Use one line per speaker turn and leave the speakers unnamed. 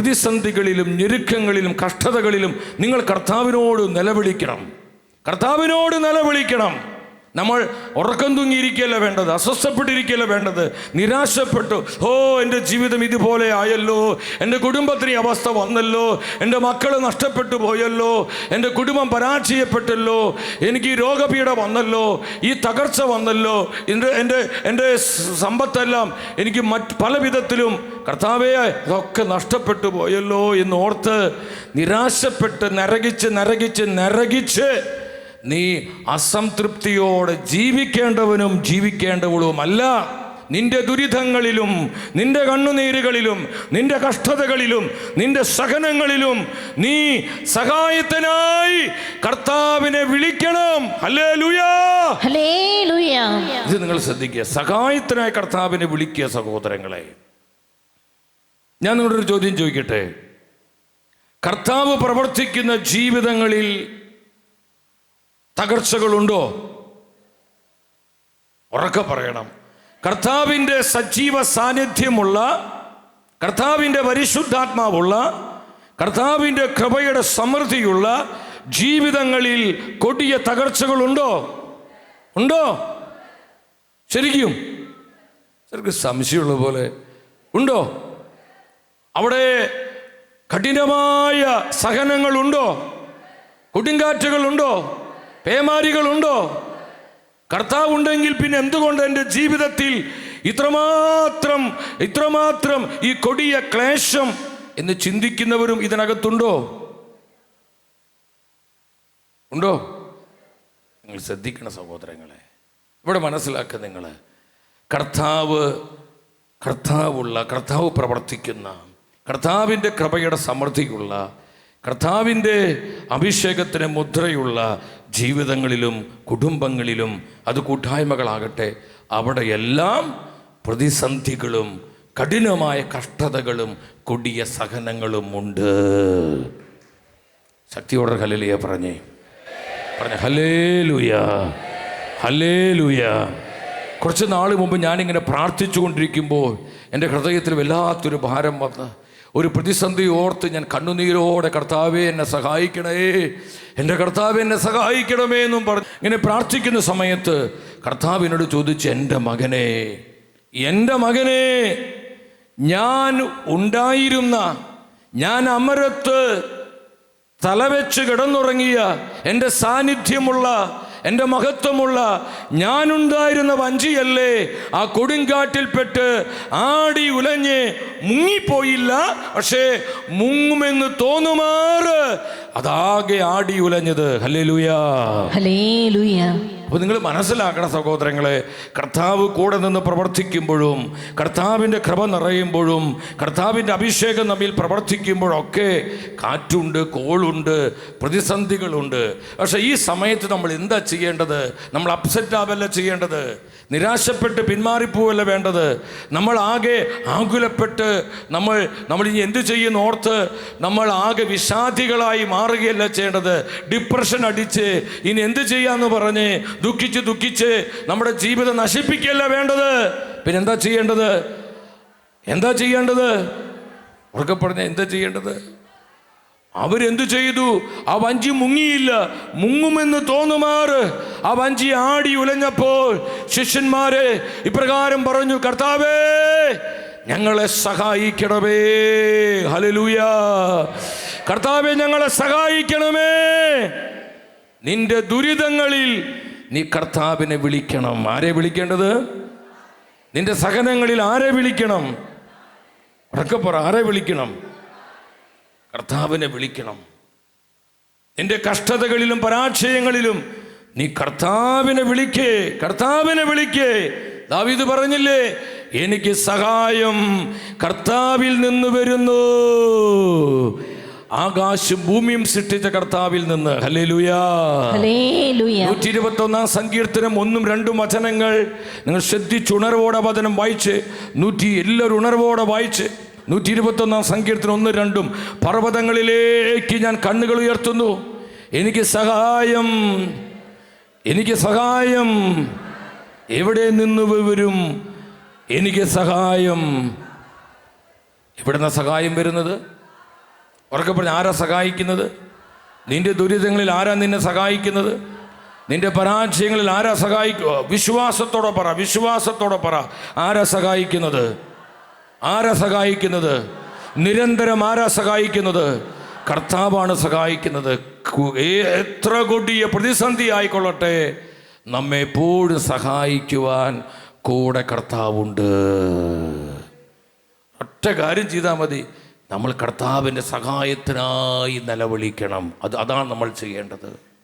പ്രതിസന്ധികളിലും ഞെരുക്കങ്ങളിലും കഷ്ടതകളിലും നിങ്ങൾ കർത്താവിനോട് നിലവിളിക്കണം. കർത്താവിനോട് നിലവിളിക്കണം. നമ്മൾ ഉറക്കം തൂങ്ങിയിരിക്കുകയല്ല വേണ്ടത്, അസ്വസ്ഥപ്പെട്ടിരിക്കുകയല്ല വേണ്ടത്, നിരാശപ്പെട്ടു എൻ്റെ ജീവിതം ഇതുപോലെ ആയല്ലോ, എൻ്റെ കുടുംബത്തിന് അവസ്ഥ വന്നല്ലോ, എൻ്റെ മക്കൾ നഷ്ടപ്പെട്ടു പോയല്ലോ, എൻ്റെ കുടുംബം പരാജയപ്പെട്ടല്ലോ, എനിക്ക് ഈ രോഗപീഠ വന്നല്ലോ, ഈ തകർച്ച വന്നല്ലോ, എൻ്റെ സമ്പത്തെല്ലാം എനിക്ക് പല വിധത്തിലും കർത്താവേ ഇതൊക്കെ നഷ്ടപ്പെട്ടു പോയല്ലോ എന്ന് ഓർത്ത് നിരാശപ്പെട്ട് നരകിച്ച് നീ അസംതൃപ്തിയോടെ ജീവിക്കേണ്ടവനും ജീവിക്കേണ്ടവളുമല്ല. നിന്റെ ദുരിതങ്ങളിലും നിന്റെ കണ്ണുനീരുകളിലും നിന്റെ കഷ്ടതകളിലും നിന്റെ സഹനങ്ങളിലും നീ സഹായത്തിനായി കർത്താവിനെ വിളിക്കണം. ഹല്ലേലൂയാ,
ഹല്ലേലൂയാ.
ഇത് നിങ്ങൾ ശ്രദ്ധിക്കുക, സഹായത്തിനായി കർത്താവിനെ വിളിക്കുക. സഹോദരങ്ങളെ, ഞാൻ നിങ്ങളൊരു ചോദ്യം ചോദിക്കട്ടെ. കർത്താവ് പ്രവർത്തിക്കുന്ന ജീവിതങ്ങളിൽ തകർച്ചകളുണ്ടോ? ഉറക്കെ പറയണം. കർത്താവിൻ്റെ സജീവ സാന്നിധ്യമുള്ള, കർത്താവിൻ്റെ പരിശുദ്ധാത്മാവുള്ള, കർത്താവിൻ്റെ കൃപയുടെ സമൃദ്ധിയുള്ള ജീവിതങ്ങളിൽ കൊടിയ തകർച്ചകളുണ്ടോ? ഉണ്ടോ? ശരിക്കും സംശയമുള്ള പോലെ ഉണ്ടോ? അവിടെ കഠിനമായ സഹനങ്ങളുണ്ടോ? കൊടുങ്കാറ്റുകളുണ്ടോ? പേമാരികളുണ്ടോ? കർത്താവ് ഉണ്ടെങ്കിൽ പിന്നെ എന്തുകൊണ്ട് എൻ്റെ ജീവിതത്തിൽ ഇത്രമാത്രം ഈ കൊടിയ ക്ലേശം എന്ന് ചിന്തിക്കുന്നവരും ഇതിനകത്തുണ്ടോ? ഉണ്ടോ? നിങ്ങൾ ശ്രദ്ധിക്കണം സഹോദരങ്ങളെ. ഇവിടെ മനസ്സിലാക്കുക നിങ്ങൾ, കർത്താവ് പ്രവർത്തിക്കുന്ന, കർത്താവിൻ്റെ കൃപയുടെ സമൃദ്ധിയുള്ള, കർത്താവിൻ്റെ അഭിഷേകത്തിന് മുദ്രയുള്ള ജീവിതങ്ങളിലും കുടുംബങ്ങളിലും, അത് കൂട്ടായ്മകളാകട്ടെ, അവിടെയെല്ലാം പ്രതിസന്ധികളും കഠിനമായ കഷ്ടതകളും കൊടിയ സഹനങ്ങളും ഉണ്ട്. ശക്തിയോടെ ഹല്ലേലൂയ പറഞ്ഞേ ഹല്ലേലൂയ, ഹല്ലേലൂയ. കുറച്ച് നാൾ മുമ്പ് ഞാനിങ്ങനെ പ്രാർത്ഥിച്ചു കൊണ്ടിരിക്കുമ്പോൾ എൻ്റെ ഹൃദയത്തിൽ വല്ലാത്തൊരു ഭാരം വന്ന്, ഒരു പ്രതിസന്ധി ഓർത്ത് ഞാൻ കണ്ണുനീരോടെ കർത്താവേ എന്നെ സഹായിക്കണേ, എൻ്റെ കർത്താവേ എന്നെ സഹായിക്കണമേ എന്നും പറഞ്ഞ് ഇങ്ങനെ പ്രാർത്ഥിക്കുന്ന സമയത്ത് കർത്താവിനോട് ചോദിച്ചു, എൻ്റെ മകനെ, ഞാൻ ഉണ്ടായിരുന്ന, ഞാൻ അമരത്ത് തലവെച്ച് കിടന്നുറങ്ങിയ, എൻ്റെ സാന്നിധ്യമുള്ള, എൻ്റെ മഹത്വമുള്ള ഞാനുണ്ടായിരുന്ന വഞ്ചിയല്ലേ ആ കൊടുങ്കാറ്റിൽപ്പെട്ട് ആടി ഉലഞ്ഞ് മുങ്ങിപ്പോയില്ല, പക്ഷേ മുങ്ങുമെന്ന് തോന്നുമാറ് അതാകെ ആടി ഉലഞ്ഞത്. ഹല്ലേലൂയാ,
ഹല്ലേലൂയാ.
അപ്പോൾ നിങ്ങൾ മനസ്സിലാക്കണം സഹോദരങ്ങളെ, കർത്താവ് കൂടെ നിന്ന് പ്രവർത്തിക്കുമ്പോഴും, കർത്താവിൻ്റെ കൃപ നിറയുമ്പോഴും, കർത്താവിൻ്റെ അഭിഷേകം നമ്മിൽ പ്രവർത്തിക്കുമ്പോഴൊക്കെ കാറ്റുണ്ട്, കോളുണ്ട്, പ്രതിസന്ധികളുണ്ട്. പക്ഷേ ഈ സമയത്ത് നമ്മൾ എന്താ ചെയ്യേണ്ടത്? നമ്മൾ അപ്സെറ്റ് ആവല്ല ചെയ്യേണ്ടത്, നിരാശപ്പെട്ട് പിന്മാറിപ്പോവല്ല വേണ്ടത്. നമ്മൾ ആകെ ആകുലപ്പെട്ട് നമ്മൾ ഇനി എന്ത് ചെയ്യുന്ന ഓർത്ത് നമ്മൾ ആകെ വിഷാദികളായി മാറുകയല്ല ചെയ്യേണ്ടത്. ഡിപ്രഷൻ അടിച്ച് ഇനി എന്ത് ചെയ്യാന്ന് പറഞ്ഞ് ദുഃഖിച്ച് നമ്മുടെ ജീവിതം നശിപ്പിക്കുകയല്ല വേണ്ടത്. പിന്നെ എന്താ ചെയ്യേണ്ടത്? ഉറക്കെ പറഞ്ഞ എന്താ ചെയ്യേണ്ടത്? അവരെന്തു ചെയ്തു? ആ വഞ്ചി മുങ്ങിയില്ല, മുങ്ങുമെന്ന് തോന്നുമാറ് ആ വഞ്ചി ആടി ഉലഞ്ഞപ്പോൾ ശിഷ്യന്മാരെ ഇപ്രകാരം പറഞ്ഞു, കർത്താവേ ഞങ്ങളെ സഹായിക്കണമേ. ഹല്ലേലൂയാ. കർത്താവേ ഞങ്ങളെ സഹായിക്കണമേ. നിന്റെ ദുരിതങ്ങളിൽ നീ കർത്താവിനെ വിളിക്കണം. ആരെ വിളിക്കേണ്ടത്? നിന്റെ സഹനങ്ങളിൽ ആരെ വിളിക്കണം? ഉറക്കെ പറ, ആരെ വിളിക്കണം? കർത്താവിനെ വിളിക്കണം. നിന്റെ കഷ്ടതകളിലും പരാജയങ്ങളിലും നീ കർത്താവിനെ വിളിക്കേ. ദാവീദ് പറഞ്ഞില്ലേ, എനിക്ക് സഹായം കർത്താവിൽ നിന്ന് വരുന്നു. ആകാശം ഭൂമിയും സൃഷ്ടിച്ച കർത്താവിൽ നിന്ന്. ഹല്ലേലൂയാ, ഹല്ലേലൂയാ. 121 സങ്കീർത്തനം 1-2 വചനങ്ങൾ നിങ്ങൾ ശ്രദ്ധിച്ചുണർവോടെ വചനം വായിച്ച്, എല്ലാവരും ഉണർവോടെ വായിച്ച് 121 സങ്കീർത്തനം 1-2. പർവ്വതങ്ങളിലേക്ക് ഞാൻ കണ്ണുകൾ ഉയർത്തുന്നു, എനിക്ക് സഹായം എവിടെ നിന്ന് വരും? എനിക്ക് സഹായം. എവിടുന്ന സഹായം വരുന്നത്? ഉറക്കെ പറഞ്ഞ്, ആരാ സഹായിക്കുന്നത്? നിന്റെ ദുരിതങ്ങളിൽ ആരാ നിന്നെ സഹായിക്കുന്നത്? നിന്റെ പരാജയങ്ങളിൽ ആരാ സഹായിക്കുക? വിശ്വാസത്തോടെ പറ, വിശ്വാസത്തോടെ പറ. ആരാ സഹായിക്കുന്നത്? ആരാ സഹായിക്കുന്നത്? നിരന്തരം ആരാ സഹായിക്കുന്നത്? കർത്താവാണ് സഹായിക്കുന്നത്. എത്ര കൊടിയ പ്രതിസന്ധി ആയിക്കൊള്ളട്ടെ, നമ്മെ എപ്പോഴും സഹായിക്കുവാൻ കൂടെ കർത്താവുണ്ട്. ഒറ്റ കാര്യം ചെയ്താൽ മതി, നമ്മൾ കർത്താവിൻ്റെ സഹായത്തിനായി നിലവിളിക്കണം. അതാണ് നമ്മൾ ചെയ്യേണ്ടത്.